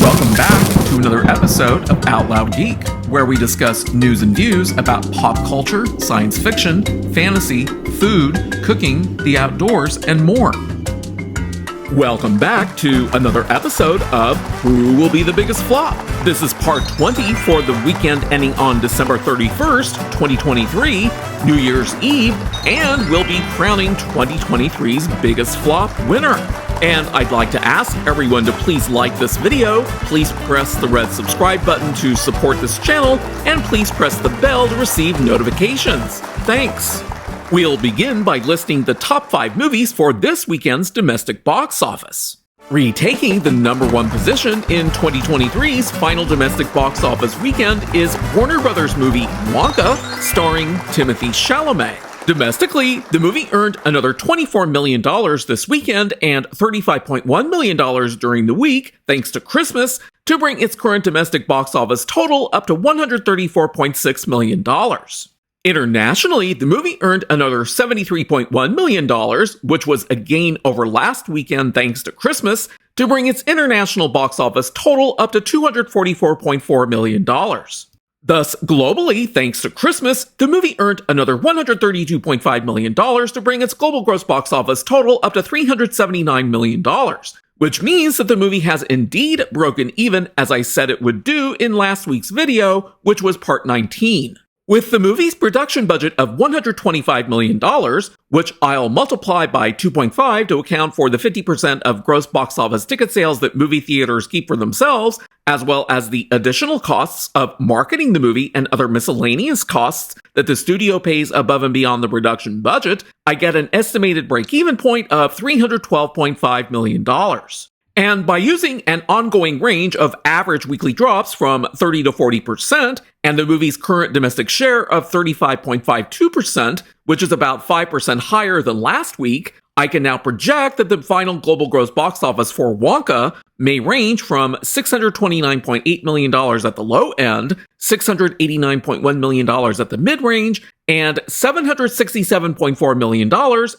Welcome back to another episode of Out Loud Geek, where we discuss news and views about pop culture, science fiction, fantasy, food, cooking, the outdoors, and more. Welcome back to another episode of Who Will Be the Biggest Flop? This is part 20 for the weekend ending on December 31st, 2023, New Year's Eve, and we'll be crowning 2023's biggest flop winner. And I'd like to ask everyone to please like this video, please press the red subscribe button to support this channel, and please press the bell to receive notifications. Thanks! We'll begin by listing the top 5 movies for this weekend's domestic box office. Retaking the number 1 position in 2023's final domestic box office weekend is Warner Brothers' movie Wonka, starring Timothée Chalamet. Domestically, the movie earned another $24 million this weekend and $35.1 million during the week, thanks to Christmas, to bring its current domestic box office total up to $134.6 million. Internationally, the movie earned another $73.1 million, which was a gain over last weekend thanks to Christmas, to bring its international box office total up to $244.4 million. Thus, globally, thanks to Christmas, the movie earned another $132.5 million to bring its global gross box office total up to $379 million, which means that the movie has indeed broken even, as I said it would do in last week's video, which was part 19. With the movie's production budget of $125 million, which I'll multiply by 2.5 to account for the 50% of gross box office ticket sales that movie theaters keep for themselves, as well as the additional costs of marketing the movie and other miscellaneous costs that the studio pays above and beyond the production budget, I get an estimated break-even point of $312.5 million. And by using an ongoing range of average weekly drops from 30 to 40%, and the movie's current domestic share of 35.52%, which is about 5% higher than last week, I can now project that the final global gross box office for Wonka may range from $629.8 million at the low end, $689.1 million at the mid-range, and $767.4 million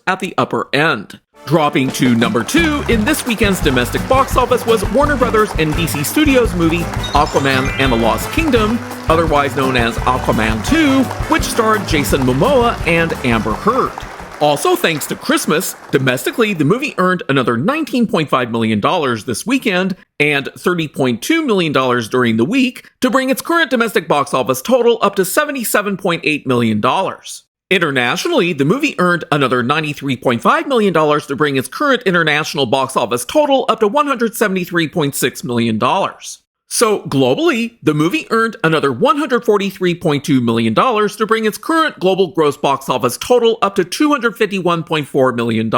at the upper end. Dropping to number 2 in this weekend's domestic box office was Warner Brothers and DC Studios movie Aquaman and the Lost Kingdom, otherwise known as Aquaman 2, which starred Jason Momoa and Amber Heard. Also thanks to Christmas, domestically the movie earned another $19.5 million this weekend and $30.2 million during the week to bring its current domestic box office total up to $77.8 million. Internationally, the movie earned another $93.5 million to bring its current international box office total up to $173.6 million. So globally, the movie earned another $143.2 million to bring its current global gross box office total up to $251.4 million.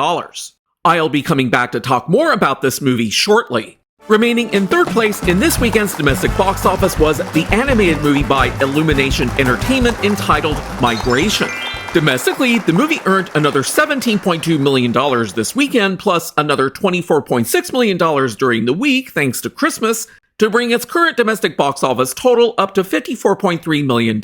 I'll be coming back to talk more about this movie shortly. Remaining in third place in this weekend's domestic box office was the animated movie by Illumination Entertainment entitled Migration. Domestically, the movie earned another $17.2 million this weekend, plus another $24.6 million during the week, thanks to Christmas, to bring its current domestic box office total up to $54.3 million.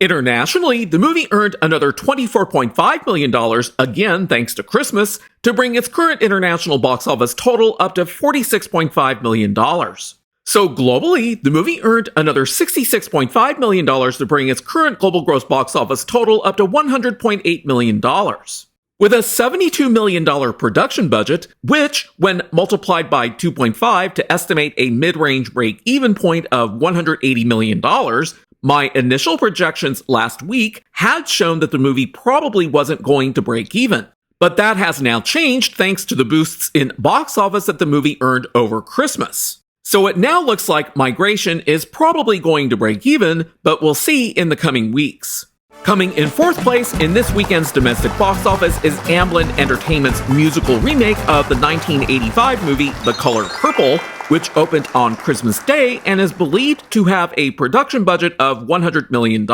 Internationally, the movie earned another $24.5 million, again thanks to Christmas, to bring its current international box office total up to $46.5 million. So globally, the movie earned another $66.5 million to bring its current global gross box office total up to $100.8 million. With a $72 million production budget, which, when multiplied by 2.5 to estimate a mid-range break-even point of $180 million, my initial projections last week had shown that the movie probably wasn't going to break even. But that has now changed thanks to the boosts in box office that the movie earned over Christmas. So it now looks like Migration is probably going to break even, but we'll see in the coming weeks. Coming in fourth place in this weekend's domestic box office is Amblin Entertainment's musical remake of the 1985 movie The Color Purple, which opened on Christmas Day and is believed to have a production budget of $100 million.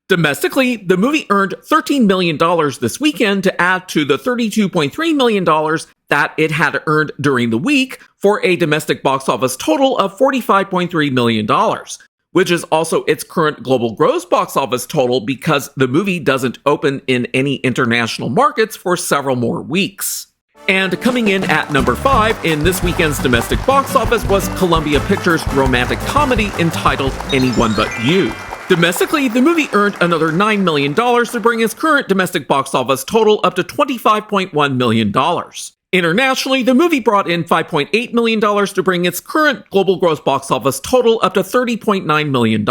Domestically, the movie earned $13 million this weekend to add to the $32.3 million that it had earned during the week for a domestic box office total of $45.3 million, which is also its current global gross box office total because the movie doesn't open in any international markets for several more weeks. And coming in at number 5 in this weekend's domestic box office was Columbia Pictures' romantic comedy entitled Anyone But You. Domestically, the movie earned another $9 million to bring its current domestic box office total up to $25.1 million. Internationally, the movie brought in $5.8 million to bring its current global gross box office total up to $30.9 million.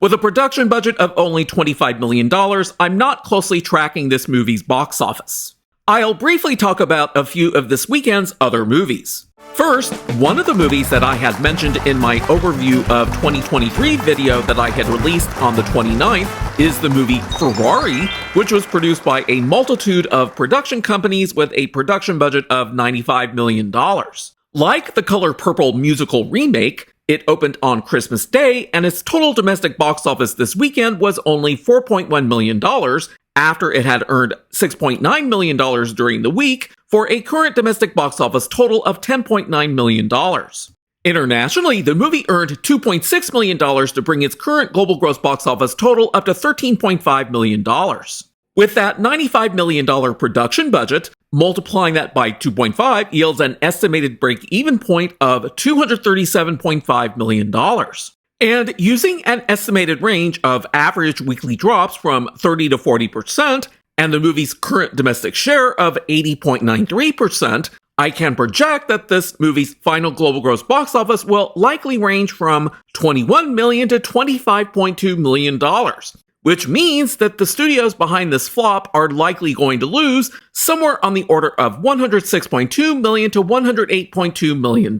With a production budget of only $25 million, I'm not closely tracking this movie's box office. I'll briefly talk about a few of this weekend's other movies. First, one of the movies that I had mentioned in my overview of 2023 video that I had released on the 29th is the movie Ferrari, which was produced by a multitude of production companies with a production budget of $95 million. Like the Color Purple musical remake, it opened on Christmas Day, and its total domestic box office this weekend was only $4.1 million, after it had earned $6.9 million during the week, for a current domestic box office total of $10.9 million. Internationally, the movie earned $2.6 million to bring its current global gross box office total up to $13.5 million. With that $95 million production budget, multiplying that by 2.5 yields an estimated break-even point of $237.5 million. And using an estimated range of average weekly drops from 30 to 40%, and the movie's current domestic share of 80.93%, I can project that this movie's final global gross box office will likely range from $21 million to $25.2 million, which means that the studios behind this flop are likely going to lose somewhere on the order of $106.2 million to $108.2 million.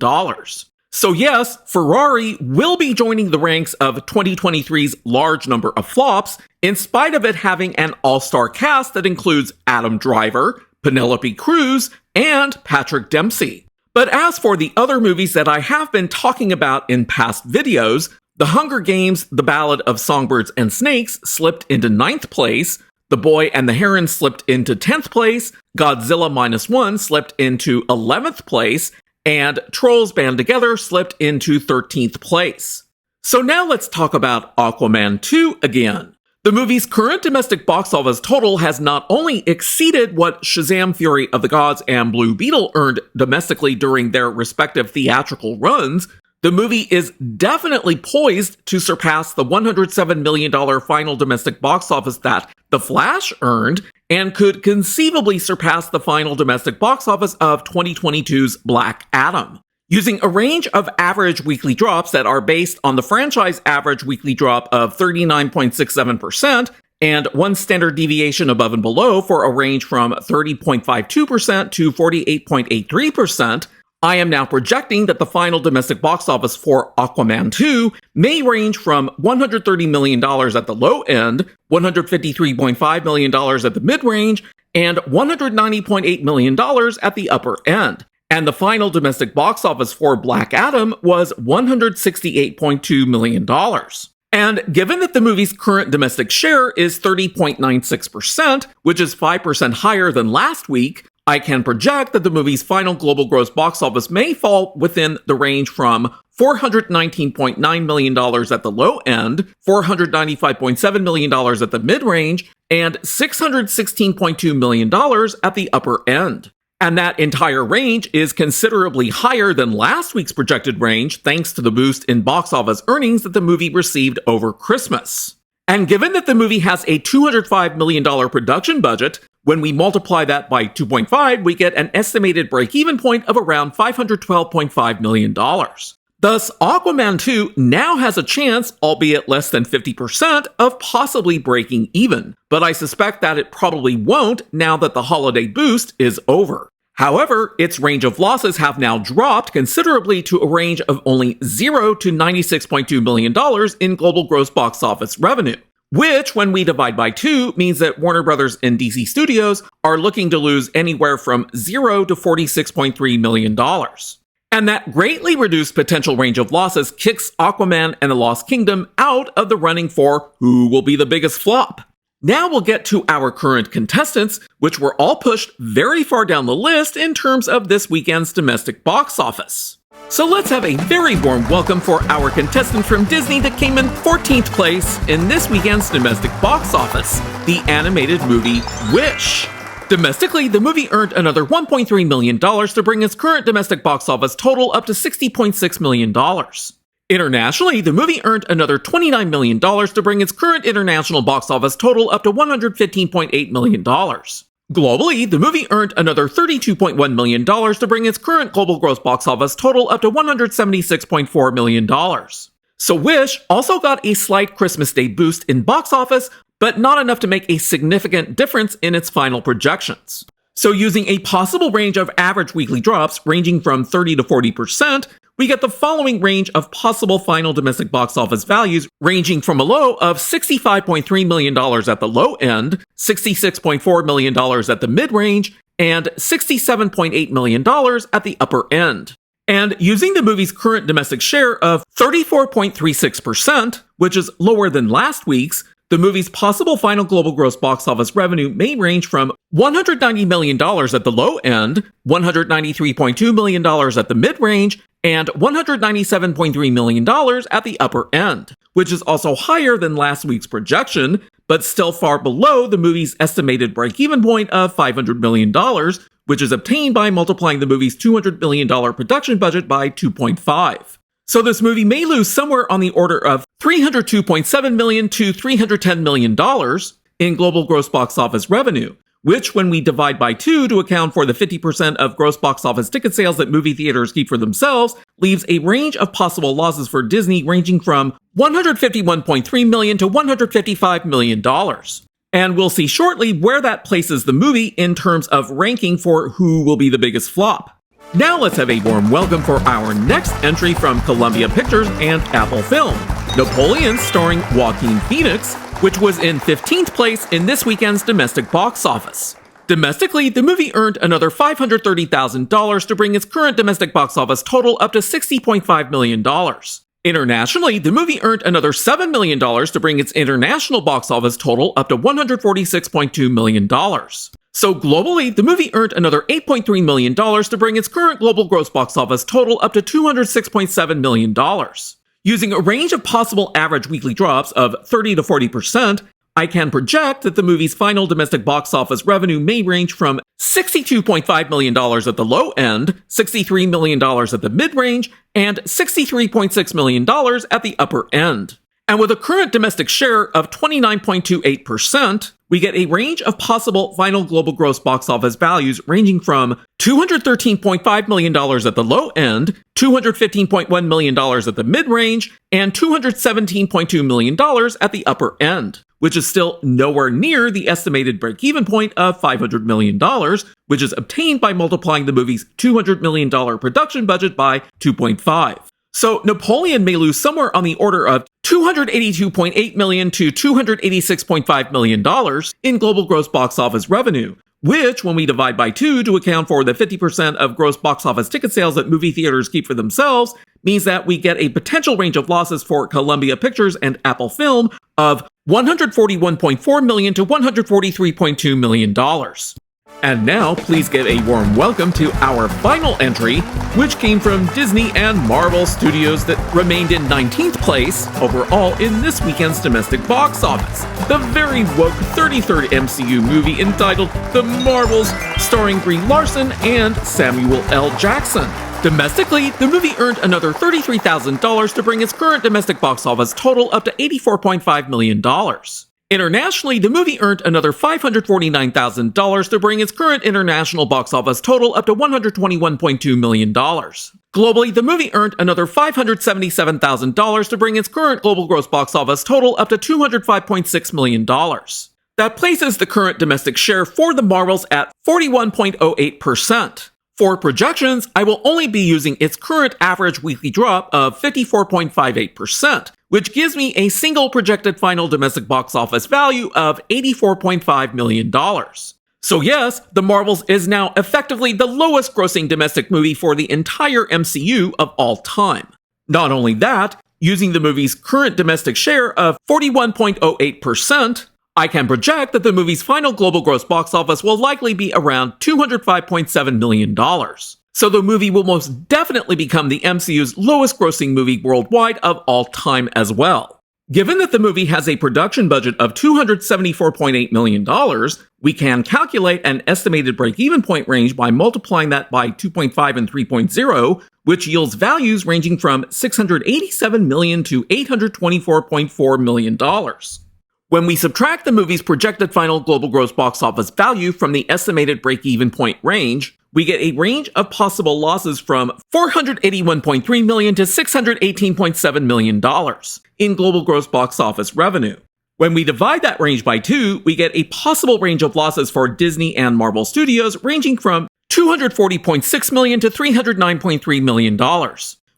So yes, Ferrari will be joining the ranks of 2023's large number of flops, in spite of it having an all-star cast that includes Adam Driver, Penelope Cruz, and Patrick Dempsey. But as for the other movies that I have been talking about in past videos, The Hunger Games: The Ballad of Songbirds and Snakes slipped into 9th place, The Boy and the Heron slipped into 10th place, Godzilla -1 slipped into 11th place, and Trolls Band Together slipped into 13th place. So now let's talk about Aquaman 2 again. The movie's current domestic box office total has not only exceeded what Shazam! Fury of the Gods and Blue Beetle earned domestically during their respective theatrical runs, the movie is definitely poised to surpass the $107 million final domestic box office that The Flash earned, and could conceivably surpass the final domestic box office of 2022's Black Adam. Using a range of average weekly drops that are based on the franchise average weekly drop of 39.67%, and one standard deviation above and below for a range from 30.52% to 48.83%, I am now projecting that the final domestic box office for Aquaman 2 may range from $130 million at the low end, $153.5 million at the mid-range, and $190.8 million at the upper end. And the final domestic box office for Black Adam was $168.2 million. And given that the movie's current domestic share is 30.96%, which is 5% higher than last week, I can project that the movie's final global gross box office may fall within the range from $419.9 million at the low end, $495.7 million at the mid-range, and $616.2 million at the upper end. And that entire range is considerably higher than last week's projected range thanks to the boost in box office earnings that the movie received over Christmas. And given that the movie has a $205 million production budget, when we multiply that by 2.5, we get an estimated break-even point of around $512.5 million. Thus, Aquaman 2 now has a chance, albeit less than 50%, of possibly breaking even, but I suspect that it probably won't now that the holiday boost is over. However, its range of losses have now dropped considerably to a range of only $0 to $96.2 million in global gross box office revenue, which, when we divide by 2, means that Warner Brothers and DC Studios are looking to lose anywhere from $0 to $46.3 million. And that greatly reduced potential range of losses kicks Aquaman and the Lost Kingdom out of the running for who will be the biggest flop. Now we'll get to our current contestants, which were all pushed very far down the list in terms of this weekend's domestic box office. So let's have a very warm welcome for our contestant from Disney that came in 14th place in this weekend's domestic box office, the animated movie Wish. Domestically, the movie earned another $1.3 million to bring its current domestic box office total up to $60.6 million. Internationally, the movie earned another $29 million to bring its current international box office total up to $115.8 million. Globally, the movie earned another $32.1 million to bring its current global gross box office total up to $176.4 million. So Wish also got a slight Christmas Day boost in box office, but not enough to make a significant difference in its final projections. So using a possible range of average weekly drops ranging from 30 to 40%, we get the following range of possible final domestic box office values ranging from a low of $65.3 million at the low end, $66.4 million at the mid-range, and $67.8 million at the upper end. And using the movie's current domestic share of 34.36%, which is lower than last week's, the movie's possible final global gross box office revenue may range from $190 million at the low end, $193.2 million at the mid-range, and $197.3 million at the upper end, which is also higher than last week's projection, but still far below the movie's estimated break-even point of $500 million, which is obtained by multiplying the movie's $200 million production budget by 2.5. So this movie may lose somewhere on the order of $302.7 million to $310 million in global gross box office revenue, which when we divide by 2 to account for the 50% of gross box office ticket sales that movie theaters keep for themselves, leaves a range of possible losses for Disney ranging from $151.3 million to $155 million. And we'll see shortly where that places the movie in terms of ranking for who will be the biggest flop. Now let's have a warm welcome for our next entry from Columbia Pictures and Apple Film, Napoleon starring Joaquin Phoenix, which was in 15th place in this weekend's domestic box office. Domestically, the movie earned another $530,000 to bring its current domestic box office total up to $60.5 million. Internationally, the movie earned another $7 million to bring its international box office total up to $146.2 million. So globally, the movie earned another $8.3 million to bring its current global gross box office total up to $206.7 million. Using a range of possible average weekly drops of 30 to 40%, I can project that the movie's final domestic box office revenue may range from $62.5 million at the low end, $63 million at the mid-range, and $63.6 million at the upper end. And with a current domestic share of 29.28%, we get a range of possible final global gross box office values ranging from $213.5 million at the low end, $215.1 million at the mid-range, and $217.2 million at the upper end, which is still nowhere near the estimated break-even point of $500 million, which is obtained by multiplying the movie's $200 million production budget by 2.5. So Napoleon may lose somewhere on the order of $282.8 million to $286.5 million in global gross box office revenue, which, when we divide by 2 to account for the 50% of gross box office ticket sales that movie theaters keep for themselves, means that we get a potential range of losses for Columbia Pictures and Apple Film of $141.4 million to $143.2 million. And now, please give a warm welcome to our final entry, which came from Disney and Marvel Studios that remained in 19th place overall in this weekend's domestic box office. The very woke 33rd MCU movie entitled The Marvels, starring Brie Larson and Samuel L. Jackson. Domestically, the movie earned another $33,000 to bring its current domestic box office total up to $84.5 million. Internationally, the movie earned another $549,000 to bring its current international box office total up to $121.2 million. Globally, the movie earned another $577,000 to bring its current global gross box office total up to $205.6 million. That places the current domestic share for the Marvels at 41.08%. For projections, I will only be using its current average weekly drop of 54.58%, which gives me a single projected final domestic box office value of $84.5 million. So yes, The Marvels is now effectively the lowest grossing domestic movie for the entire MCU of all time. Not only that, using the movie's current domestic share of 41.08%, I can project that the movie's final global gross box office will likely be around $205.7 million. So the movie will most definitely become the MCU's lowest grossing movie worldwide of all time as well. Given that the movie has a production budget of $274.8 million, we can calculate an estimated break-even point range by multiplying that by 2.5 and 3.0, which yields values ranging from $687 million to $824.4 million. When we subtract the movie's projected final global gross box office value from the estimated break-even point range, we get a range of possible losses from $481.3 million to $618.7 million in global gross box office revenue. When we divide that range by 2, we get a possible range of losses for Disney and Marvel Studios ranging from $240.6 million to $309.3 million,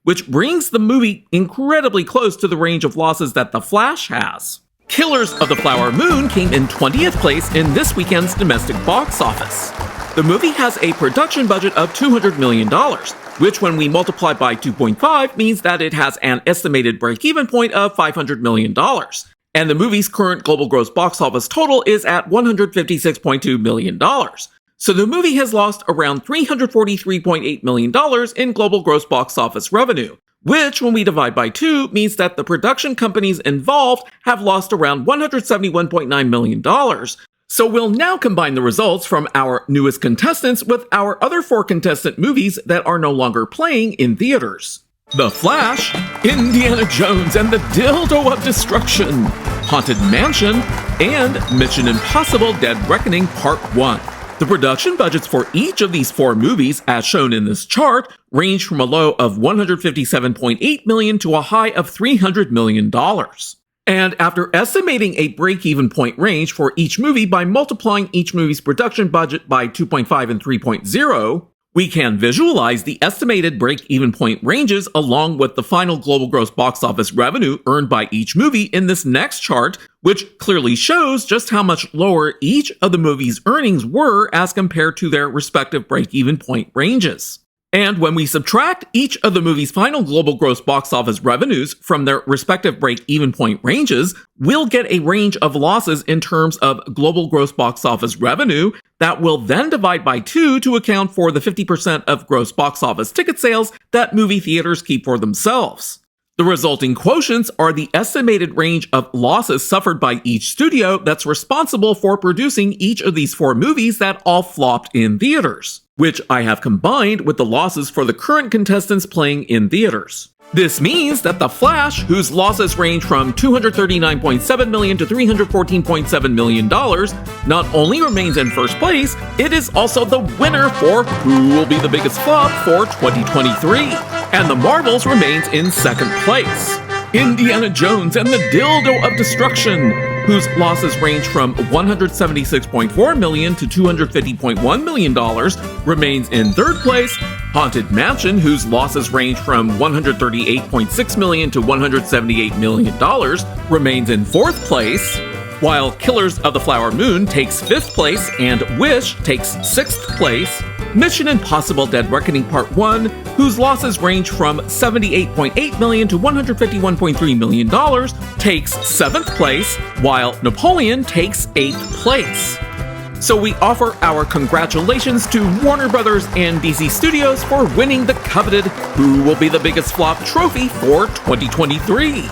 which brings the movie incredibly close to the range of losses that The Flash has. Killers of the Flower Moon came in 20th place in this weekend's domestic box office. The movie has a production budget of $200 million, which when we multiply by 2.5 means that it has an estimated break-even point of $500 million. And the movie's current global gross box office total is at $156.2 million. So the movie has lost around $343.8 million in global gross box office revenue, which, when we divide by 2, means that the production companies involved have lost around $171.9 million. So we'll now combine the results from our newest contestants with our other 4 contestant movies that are no longer playing in theaters. The Flash, Indiana Jones and the Dildo of Destruction, Haunted Mansion, and Mission Impossible Dead Reckoning Part 1. The production budgets for each of these 4 movies, as shown in this chart, range from a low of $157.8 million to a high of $300 million. And after estimating a break-even point range for each movie by multiplying each movie's production budget by 2.5 and 3.0, we can visualize the estimated break-even point ranges along with the final global gross box office revenue earned by each movie in this next chart, which clearly shows just how much lower each of the movies' earnings were as compared to their respective break-even point ranges. And when we subtract each of the movie's final global gross box office revenues from their respective break-even point ranges, we'll get a range of losses in terms of global gross box office revenue that will then divide by 2 to account for the 50% of gross box office ticket sales that movie theaters keep for themselves. The resulting quotients are the estimated range of losses suffered by each studio that's responsible for producing each of these 4 movies that all flopped in theaters, which I have combined with the losses for the current contestants playing in theaters. This means that The Flash, whose losses range from $239.7 million to $314.7 million, not only remains in first place, it is also the winner for Who Will Be the Biggest Flop for 2023. And The Marvels remains in second place. Indiana Jones and the Dildo of Destruction, whose losses range from $176.4 million to $250.1 million, remains in third place. Haunted Mansion, whose losses range from $138.6 million to $178 million, remains in fourth place, while Killers of the Flower Moon takes fifth place and Wish takes sixth place. Mission Impossible Dead Reckoning Part 1, whose losses range from $78.8 million to $151.3 million, takes 7th place, while Napoleon takes 8th place. So we offer our congratulations to Warner Brothers and DC Studios for winning the coveted Who Will Be the Biggest Flop trophy for 2023.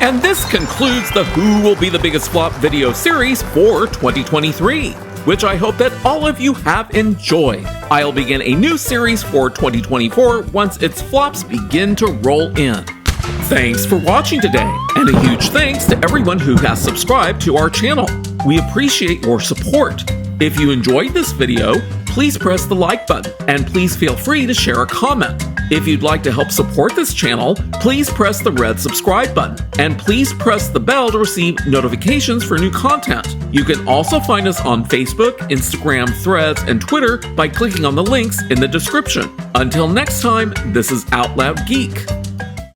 And this concludes the Who Will Be the Biggest Flop video series for 2023. Which I hope that all of you have enjoyed. I'll begin a new series for 2024 once its flops begin to roll in. Thanks for watching today, and a huge thanks to everyone who has subscribed to our channel. We appreciate your support. If you enjoyed this video, please press the like button, and please feel free to share a comment. If you'd like to help support this channel, please press the red subscribe button, and please press the bell to receive notifications for new content. You can also find us on Facebook, Instagram, Threads, and Twitter by clicking on the links in the description. Until next time, this is Out Loud Geek.